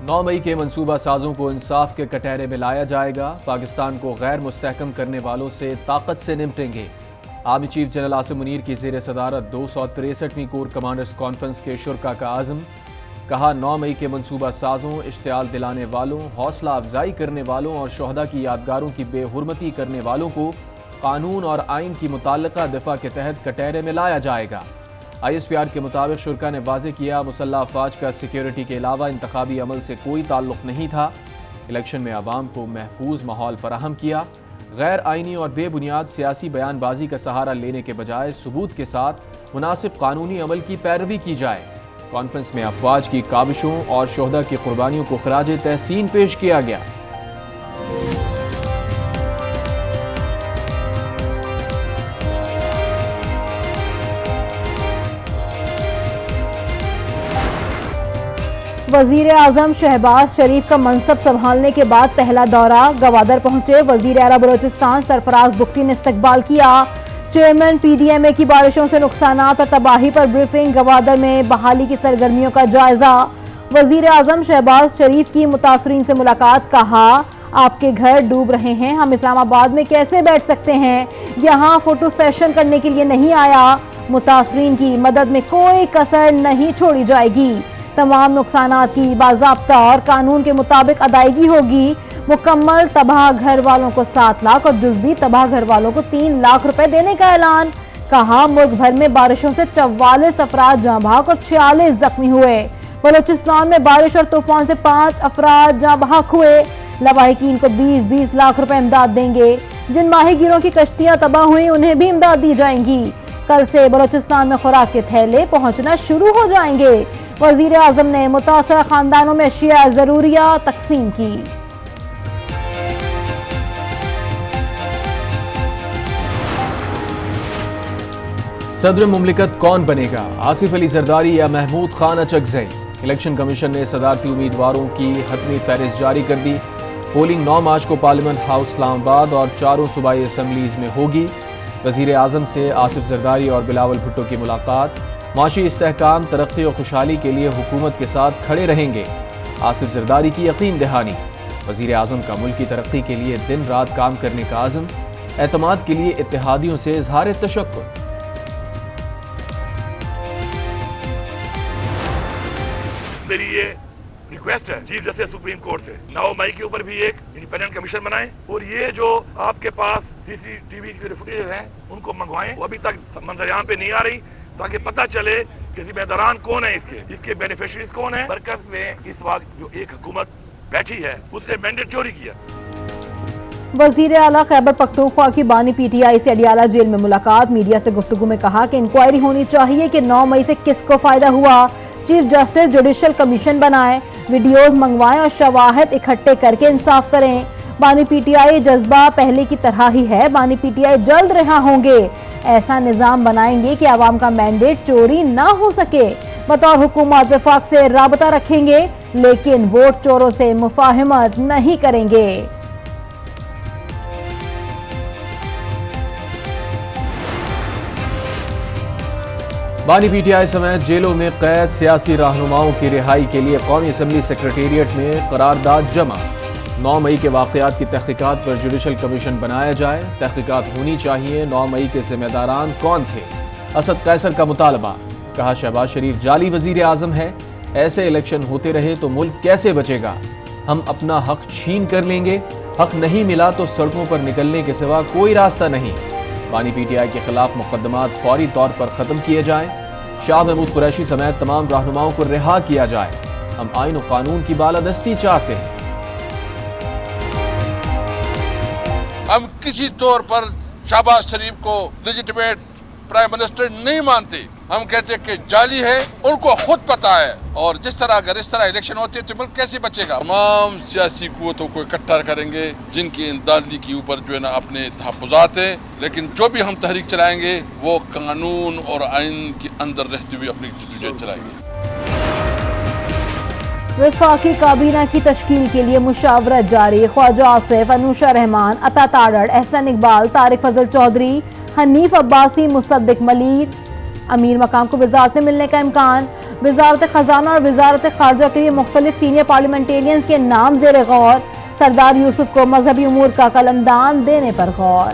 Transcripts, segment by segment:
9 मई के मंसूबा साजों को इंसाफ के कटहरे में लाया जाएगा। पाकिस्तान को गैर मुस्तहकम करने वालों से ताकत से निपटेंगे। Army chief general Asim Munir की ज़ेर सदारत 263वीं कोर कमांडर्स कॉन्फ्रेंस के शुरका का आज़म। कहा 9 मई के मंसूबा साजों, इश्तियाल दिलाने वालों, हौसला अफजाई करने वालों और शोहदा की यादगारों की बेहुरमती करने वालों को कानून और आइन की मुताल्लिका दफा के तहत कटहरे में लाया जाएगा। ISPR के मुताबिक शुरका ने वाज़ेह किया, मुसल्लह अफवाज का सिक्योरिटी के अलावा इंतखाबी अमल से कोई ताल्लुक नहीं था। इलेक्शन में आवाम को महफूज माहौल फराहम किया। गैर आइनी और बेबुनियाद सियासी बयानबाजी का सहारा लेने के बजाय सबूत के साथ मुनासिब कानूनी अमल की पैरवी की जाए। कॉन्फ्रेंस में अफवाज की काबिशों और शोहदा की कुर्बानियों को खराज तहसीन पेश किया गया। वजीर आजम शहबाज शरीफ का मनसब संभालने के बाद पहला दौरा गवादर पहुंचे। वजीर आला बलोचिस्तान सरफराज बुख्ती ने इस्तकबाल किया। चेयरमैन PDMA की बारिशों से नुकसानात और तबाही पर ब्रीफिंग। गवादर में बहाली की सरगर्मियों का जायजा। वजीर आजम शहबाज शरीफ की मुतासरीन से मुलाकात। कहा, आपके घर डूब रहे हैं, हम इस्लामाबाद में कैसे बैठ सकते हैं, यहाँ फोटो सेशन करने के लिए नहीं आया। मुतासरीन की मदद में कोई कसर नहीं छोड़ी जाएगी। तमाम नुकसानात की बाज़ाब्ता और कानून के मुताबिक अदायगी होगी। मुकम्मल तबाह घर वालों को 7 लाख और जुज़वी तबाह घर वालों को 3 लाख रुपए देने का ऐलान। कहा, मुल्क भर में बारिशों से 44 अफराद जाँ बहक और 46 जख्मी हुए। बलोचिस्तान में बारिश और तूफान से 5 अफराद जाँ बहक हुए। लवाहिकीन को 20-20 लाख रुपए इमदाद देंगे। जिन माहीगीरों की कश्तियां तबाह हुई उन्हें भी इमदाद दी जाएंगी। कल से बलोचिस्तान में खुराक के थैले पहुंचना शुरू हो जाएंगे। वजीर आजम ने मुतासरा खानदानों में अशिया जरूरिया तकसीम की। सदर मुमलिकत कौन बनेगा, आसिफ अली जरदारी या महमूद खान अचकजई? इलेक्शन कमीशन ने सदारती उम्मीदवारों की हतमी फहरिस्त जारी कर दी। पोलिंग 9 मार्च को पार्लियामेंट हाउस इस्लामाबाद और 4 सूबाई असम्बलीज में होगी। वजीर आजम से आसिफ जरदारी और बिलावल भुट्टो की मुलाकात। माशी इस्तेहकाम, तरक्की और खुशहाली के लिए हुकूमत के साथ खड़े रहेंगे। आसिफ जरदारी की यकीन दहानी। वजीर आजम का मुल्क की तरक्की के लिए दिन रात काम करने का आज़म। एतमाद के लिए इत्तेहादियों से इजहार तशक्कुर। मेरी ये रिक्वेस्ट है चीफ जस्टिस सुप्रीम कोर्ट से, 9 मई के ऊपर भी एक इंडिपेंडेंट कमीशन बनाएं और ये जो आपके पास CCTV की फुटेज हैं उनको मंगवाएं। वो अभी तक मंजर-ए-आम पे नहीं आ रही, ताकि पता चले कि जिम्मेदारान कौन है, इसके बेनिफिशरीज कौन है। मरकज में इस वक्त जो एक हुकूमत बैठी है उसने मैंडेट चोरी किया। वजीर आला खैबर पख्तूनख्वा की बानी PTI से अडियाला जेल में मुलाकात। मीडिया से गुफ्तगू में कहा कि इंक्वायरी होनी चाहिए कि 9 मई से किसको फायदा हुआ। चीफ जस्टिस जुडिशल कमीशन बनाए, वीडियोज मंगवाएं और शवाहिद इकट्ठे करके इंसाफ करें। बानी PTI जज्बा पहले की तरह ही है। बानी PTI जल्द रिहा होंगे। ऐसा निजाम बनाएंगे कि आवाम का मैंडेट चोरी ना हो सके। बतौर हुकूमत वफाक से राबता रखेंगे, लेकिन वोट चोरों से मुफाहमत नहीं करेंगे। बानी PTI समेत जेलों में कैद सियासी रहनुमाओं की रिहाई के लिए कौमी असम्बली सेक्रेटेरिएट में करारदाद जमा। 9 मई के वाक़यात की तहकीकात पर जुडिशल कमीशन बनाया जाए। तहकीकात होनी चाहिए 9 मई के जिम्मेदारान कौन थे। असद कैसर का मुतालबा। कहा, शहबाज शरीफ जाली वजीर आजम है, ऐसे इलेक्शन होते रहे तो मुल्क कैसे बचेगा। हम अपना हक छीन कर लेंगे, हक नहीं मिला तो सड़कों पर निकलने के सिवा कोई रास्ता नहीं। बानी PTI के खिलाफ मुकदमात फौरी तौर पर खत्म किए जाएं। शाह महमूद कुरैशी समेत तमाम रहनुमाओं को रिहा किया जाए। हम आइन और कानून की बालादस्ती चाहते हैं। हम किसी तौर पर शहबाज शरीफ को लेजिटिमेट प्राइम मिनिस्टर नहीं मानते। हम कहते हैं कि जाली है, उनको खुद पता है। और जिस तरह अगर इस तरह इलेक्शन होते हैं तो मुल्क कैसे बचेगा। तमाम सियासी कुव्वतों को इकट्ठा करेंगे जिनकी इंदादी के ऊपर जो है ना अपने तहफ़्फ़ुज़ात है, लेकिन जो भी हम तहरीक चलाएंगे वो कानून और आइन के अंदर रहते हुए अपनी जद्दोजहद चलाएंगे। वफाकी काबीना की तश्कील के लिए मुशावरत जारी। ख्वाजा आसिफ, अनुशा रहमान, अता तारड़, एहसन इकबाल, तारिक फजल चौधरी, हनीफ अब्बासी, मुसद्दिक मलिक, अमीर मकाम को वज़ारत में मिलने का इम्कान। वजारत खजाना और वजारत खारजा के लिए मुख्तलिफ सीनियर पार्लियामेंटेरियंस के नाम ज़ेर गौर। सरदार यूसुफ को मजहबी उमूर का कलमदान देने पर गौर।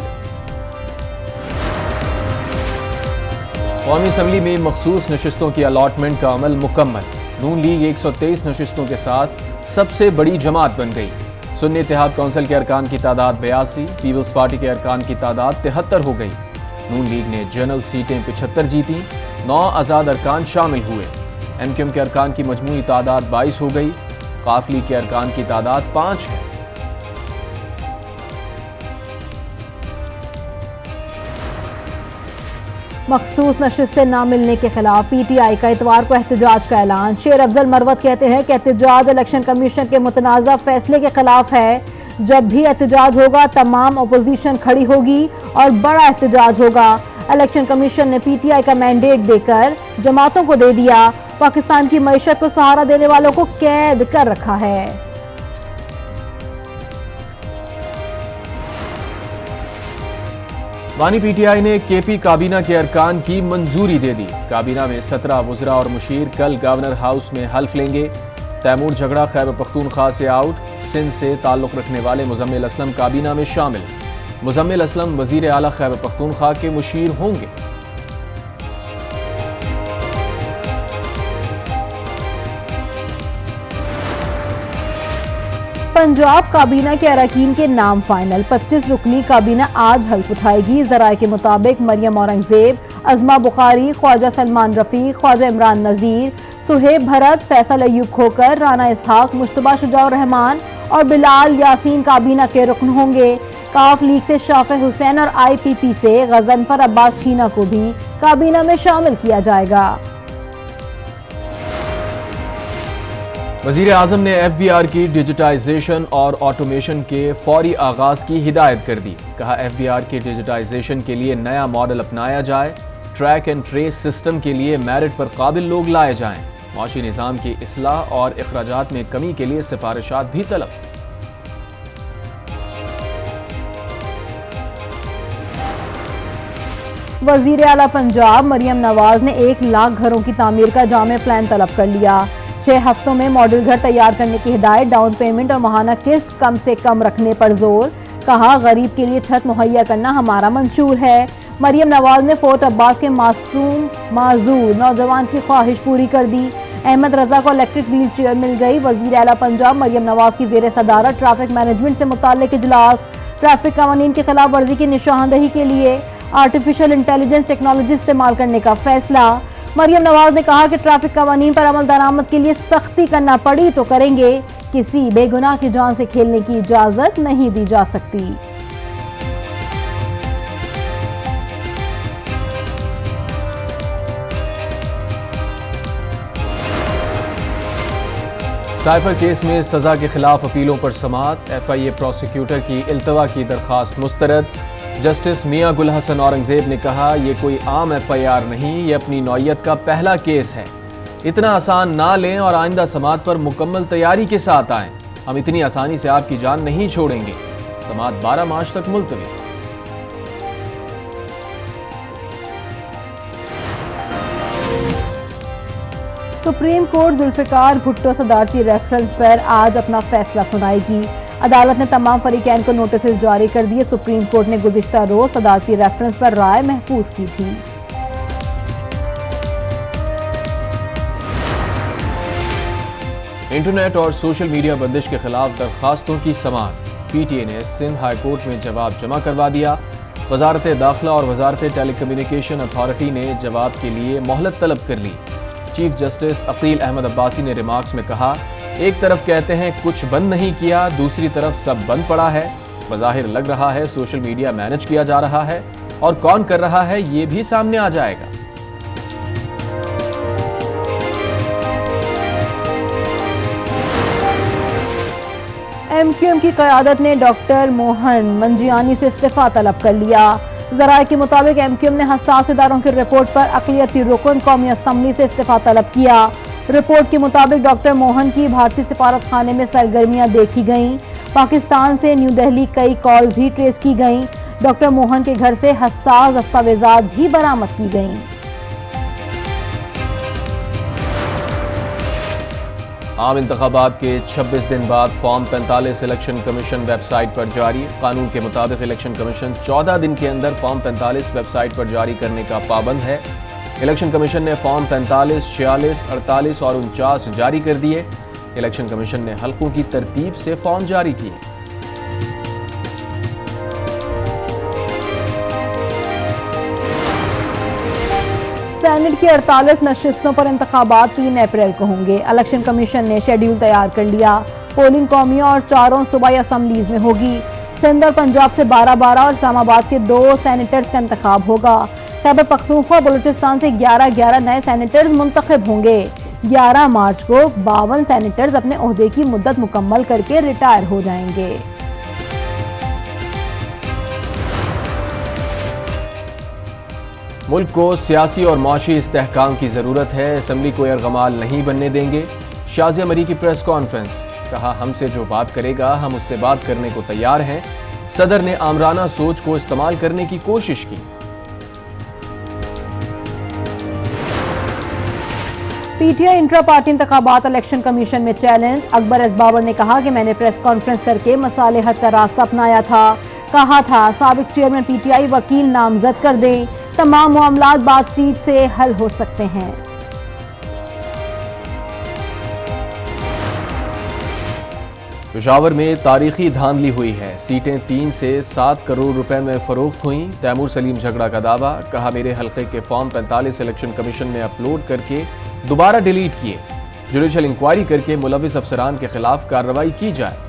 कौमी असम्बली में मखसूस नशिस्तों की अलॉटमेंट का अमल मुकम्मल। नून लीग 123 नशिस्तों के साथ सबसे बड़ी जमात बन गई। सुन्नी इत्तेहाद कौंसिल के अरकान की तादाद 82, पीपल्स पार्टी के अरकान की तादाद 73 हो गई। नून लीग ने जनरल सीटें 75 जीती, 9 आज़ाद अरकान शामिल हुए। MQM के अरकान की मजमूई तादाद 22 हो गई। काफ लीग के अरकान की तादाद 5 है। मखसूस नशिस्तें न मिलने के खिलाफ PTI का इतवार को एहतजाज का ऐलान। शेर अफजल मरवत कहते हैं कि एहतजाज इलेक्शन कमीशन के मुतनाज़ा फैसले के खिलाफ है। जब भी एहतजाज होगा तमाम अपोजिशन खड़ी होगी और बड़ा एहतजाज होगा। इलेक्शन कमीशन ने PTI का मैंडेट देकर जमातों को दे दिया। पाकिस्तान की मईशत को सहारा देने वालों को कैद कर रखा है। वानी PTI ने KP काबीना के अरकान की मंजूरी दे दी। काबीना में 17 वज़रा और मुशीर कल गवर्नर हाउस में हल्फ लेंगे। तैमूर झगड़ा खैबर पख्तूनख्वा से आउट। सिंध से ताल्लुक़ रखने वाले मुज़म्मिल असलम काबीना में शामिल। मुज़म्मिल असलम वज़ीर आला खैबर पख्तूनख्वा के मुशीर होंगे। पंजाब काबीना के अरकान के नाम फाइनल। 25 रुकनी काबीना आज हल्फ उठाएगी। जराये के मुताबिक मरियम औरंगजेब, अज़मा बुखारी, ख्वाजा सलमान रफ़ी, ख्वाजा इमरान नज़ीर, सुहेब भरत, फैसल अयूब खोकर, राना इसहाक, मुश्तबा शुजाउर रहमान और बिलाल यासीन काबीना के रुकन होंगे। काफ लीग से शाफे हुसैन और IPP से गजनफर अब्बास छीना को भी काबीना में शामिल किया जाएगा। वज़ीर आज़म ने FBR की डिजिटाइजेशन और ऑटोमेशन के फौरी आगाज़ की हिदायत कर दी। कहा FBR के डिजिटाइजेशन के लिए नया मॉडल अपनाया जाए। ट्रैक एंड ट्रेस सिस्टम के लिए मेरिट पर काबिल लोग लाए जाएं। माशी निज़ाम की इस्लाह और अखराजात में कमी के लिए सिफारिशात भी तलब। वज़ीर आला पंजाब मरियम नवाज ने 1 लाख घरों की तामीर का जामे प्लान तलब कर लिया। 6 हफ्तों में मॉडल घर तैयार करने की हिदायत। डाउन पेमेंट और माहाना किस्त कम से कम रखने पर जोर। कहा गरीब के लिए छत मुहैया करना हमारा मंशूर है। मरियम नवाज ने फोर्ट अब्बास के मासूम माजूर नौजवान की ख्वाहिश पूरी कर दी। अहमद रजा को इलेक्ट्रिक व्हील चेयर मिल गई। वज़ीर आला पंजाब मरियम नवाज की ज़ेर सदारत ट्रैफिक मैनेजमेंट से मुताल्लिक इजलास। ट्रैफिक कानून की खिलाफ वर्जी की निशानदही के लिए आर्टिफिशियल इंटेलिजेंस टेक्नोलॉजी इस्तेमाल करने का फैसला। मरियम नवाज ने कहा कि ट्रैफिक कानून पर अमल दरामद के लिए सख्ती करना पड़ी तो करेंगे। किसी बेगुनाह की जान से खेलने की इजाजत नहीं दी जा सकती। साइफर केस में सजा के खिलाफ अपीलों पर समाअत। FIA प्रोसिक्यूटर की इल्तवा की दरख्वास्त मुस्तरद। जस्टिस मियां गुल हसन औरंगजेब ने कहा यह कोई आम FIR नहीं, ये अपनी नौयत का पहला केस है। इतना आसान ना लें और आइंदा समाअत पर मुकम्मल तैयारी के साथ आएं। हम इतनी आसानी से आपकी जान नहीं छोड़ेंगे। समाअत 12 मार्च तक मुलतवी। सुप्रीम कोर्ट जुल्फिकार भुट्टो सदारती रेफरेंस पर आज अपना फैसला सुनाएगी। अदालत ने तमाम फरीकैन को नोटिस जारी कर दिए। सुप्रीम कोर्ट ने गुज़िश्ता रोज सदारती रेफरेंस पर राय महफूज की थी। इंटरनेट और सोशल मीडिया बंदिश के खिलाफ दरखास्तों की समाअत। PTA ने सिंध हाई कोर्ट में जवाब जमा करवा दिया। वजारत दाखिला और वजारत टेलीकम्युनिकेशन अथॉरिटी ने जवाब के लिए मोहलत तलब कर ली। चीफ जस्टिस अकील अहमद अब्बासी ने रिमार्क्स में कहा, एक तरफ कहते हैं कुछ बंद नहीं किया, दूसरी तरफ सब बंद पड़ा है। बज़ाहिर लग रहा है सोशल मीडिया मैनेज किया जा रहा है और कौन कर रहा है ये भी सामने आ जाएगा। MQM की क़यादत ने डॉक्टर मोहन मंजियानी से इस्तीफा तलब कर लिया। ज़राए के मुताबिक MQM ने हसास इदारों की रिपोर्ट पर अक़लियती रुकन कौमी असम्बली से इस्तीफा तलब किया। रिपोर्ट के मुताबिक डॉक्टर मोहन की भारतीय सिफारत खाने में सरगर्मियां देखी गईं। पाकिस्तान से न्यू दिल्ली कई कॉल भी ट्रेस की गईं। डॉक्टर मोहन के घर से हसास दस्तावेजात भी बरामद की गईं। आम इंतखाबात के 26 दिन बाद फॉर्म 45 इलेक्शन कमीशन वेबसाइट पर जारी। कानून के मुताबिक इलेक्शन कमीशन 14 दिन के अंदर फॉर्म 45 वेबसाइट पर जारी करने का पाबंद है। इलेक्शन कमीशन ने फॉर्म 45, 46, 48 और 49 जारी कर दिए। इलेक्शन कमीशन ने हलकों की तरतीब से फॉर्म जारी किए। सेनेट की 48 नशिस्तों पर इंतखाबात 3 अप्रैल को होंगे। इलेक्शन कमीशन ने शेड्यूल तैयार कर लिया। पोलिंग कौमियों और 4 सूबाई असम्बलीज में होगी। सिंध और पंजाब से 12-12 और इस्लामाबाद के 2 सेनेटर्स का इंतखाब होगा। खैबर पख्तूनख्वा बलूचिस्तान से 11-11 नए सेनेटर्स मुंतखब होंगे। 11 मार्च को 52 सेनेटर्स अपने ओहदे की मुद्दत मुकम्मल करके रिटायर हो जाएंगे। मुल्क को सियासी और माशी इस्तेहकाम की ज़रूरत है। असम्बली को यरगमाल नहीं बनने देंगे। शाज़िया मरी की प्रेस कॉन्फ्रेंस, कहा हमसे जो बात करेगा हम उससे बात करने को तैयार हैं। सदर ने आमराना सोच को इस्तेमाल करने की कोशिश की। पीटीआई इंट्रा पार्टी इंतखाबात इलेक्शन कमीशन में चैलेंज। अकबर एस बाबर ने कहा कि मैंने प्रेस कॉन्फ्रेंस करके मसालेहत का रास्ता अपनाया था। कहा था साबिक चेयरमैन पीटीआई वकील नामजद कर दें, तमाम मामलात बातचीत से हल हो सकते हैं। पेशावर में तारीखी धांधली हुई है। सीटें 3 से 7 करोड़ रुपए में फरोख्त हुई। तैमूर सलीम झगड़ा का दावा, कहा मेरे हल्के के फॉर्म 45 इलेक्शन कमीशन ने अपलोड करके दोबारा डिलीट किए। जुडिशल इंक्वायरी करके मुलविस अफसरान के खिलाफ कार्रवाई की जाए।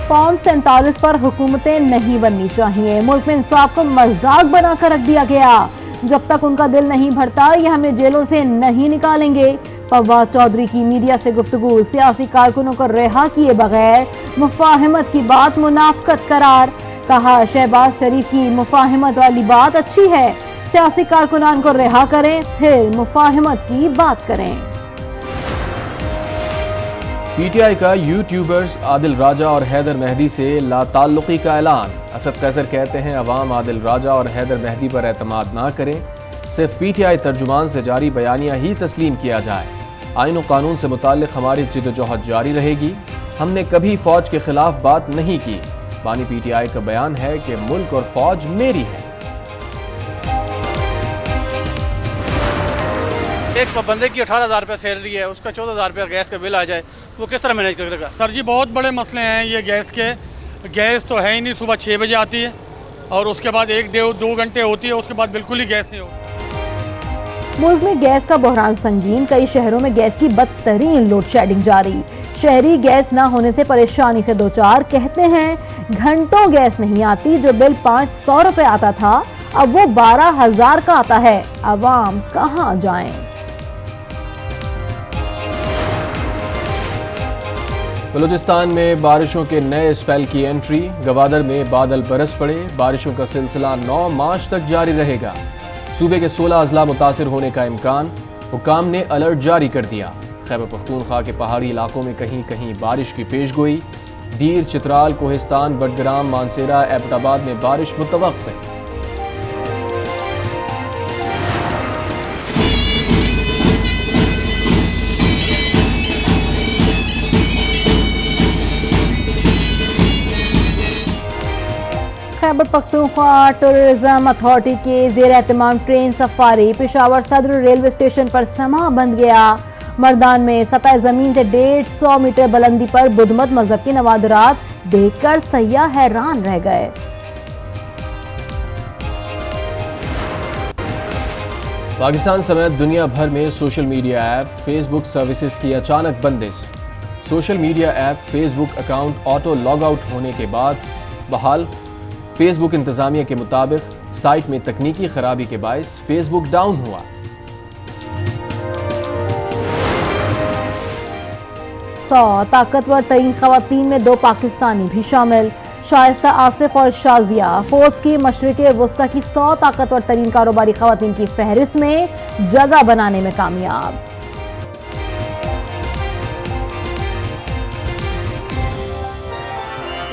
फॉर्म 47 पर हुकूमतें नहीं बननी चाहिए। मुल्क में इंसाफ को मजाक बनाकर रख दिया गया। जब तक उनका दिल नहीं भरता ये हमें जेलों से नहीं निकालेंगे। फवाद चौधरी की मीडिया से गुफ्तगू, सियासी कारकुनों को रिहा किए बगैर मुफाहमत की बात मुनाफकत करार। कहा शहबाज शरीफ की मुफाहमत वाली बात अच्छी है, सियासी कारकुनान को रिहा करें फिर मुफाहमत की बात करें। पीटीआई का यूट्यूबर्स आदिल राजा और हैदर मेहदी से लाताल्लुकी का ऐलान। असद कैसर कहते हैं अवाम आदिल राजा और हैदर मेहदी पर एतमाद ना करें, सिर्फ पीटीआई तर्जुमान से जारी बयानिया ही तस्लीम किया जाए। आईन और कानून से मुताल्लिक हमारी जिद्दोजहद जारी रहेगी। हमने कभी फौज के खिलाफ बात नहीं की। बानी पीटीआई का बयान है कि मुल्क और फौज मेरी है। एक बंदे की 18,000 रुपये सैलरी है, उसका 14,000 रुपये गैस का बिल आ जाए, वो किस तरह मैनेज करेगा? सर जी बहुत बड़े मसले हैं ये गैस के। गैस तो है ही नहीं, सुबह 6 बजे आती है और उसके बाद 1-2 घंटे होती है, उसके बाद बिल्कुल ही गैस नहीं होती। मुल्क में गैस का बहरान संगीन। कई शहरों में गैस की बदतरीन लोड शेडिंग जारी। शहरी गैस न होने से परेशानी से दो चार। कहते हैं घंटों गैस नहीं आती। जो बिल 500 रुपए आता था अब वो 12,000 का आता है। अवाम कहाँ जाएं? बलूचिस्तान में बारिशों के नए स्पेल की एंट्री। गवादर में बादल बरस पड़े। बारिशों का सिलसिला 9 मार्च तक जारी रहेगा। सूबे के 16 अजला मुतासिर होने का इम्कान। हुकाम ने अलर्ट जारी कर दिया। खैबर पख्तूनख्वा के पहाड़ी इलाकों में कहीं कहीं बारिश की पेशगोई। दीर, चित्राल, कोहिस्तान, बडग्राम, मानसेरा, एबटाबाद में बारिश मुतवक्किल है। खैबर पख्तूनख्वा टूरिज्म अथॉरिटी के जेर एहतमाम ट्रेन सफारी पेशावर सदर रेलवे स्टेशन पर समा बंध गया। मर्दान में सतह जमीन से 150 मीटर बुलंदी पर बुधमत मजहब के नवादरात देखकर सयाह हैरान रह गए। पाकिस्तान समेत दुनिया भर में social media app Facebook services की अचानक बंदिश। Social media app Facebook account auto log out होने के बाद बहाल। फेसबुक इंतजामिया के मुताबिक साइट में तकनीकी खराबी के बायस फेसबुक डाउन हुआ। ताकतवर तरीन खवातीन में 2 पाकिस्तानी भी शामिल। शाइस्ता आसिफ और शाजिया फोर्स की मशरिक़े वुस्ता की 100 ताकतवर तरीन कारोबारी खवातीन की फहरिस्त में जगह बनाने में कामयाब।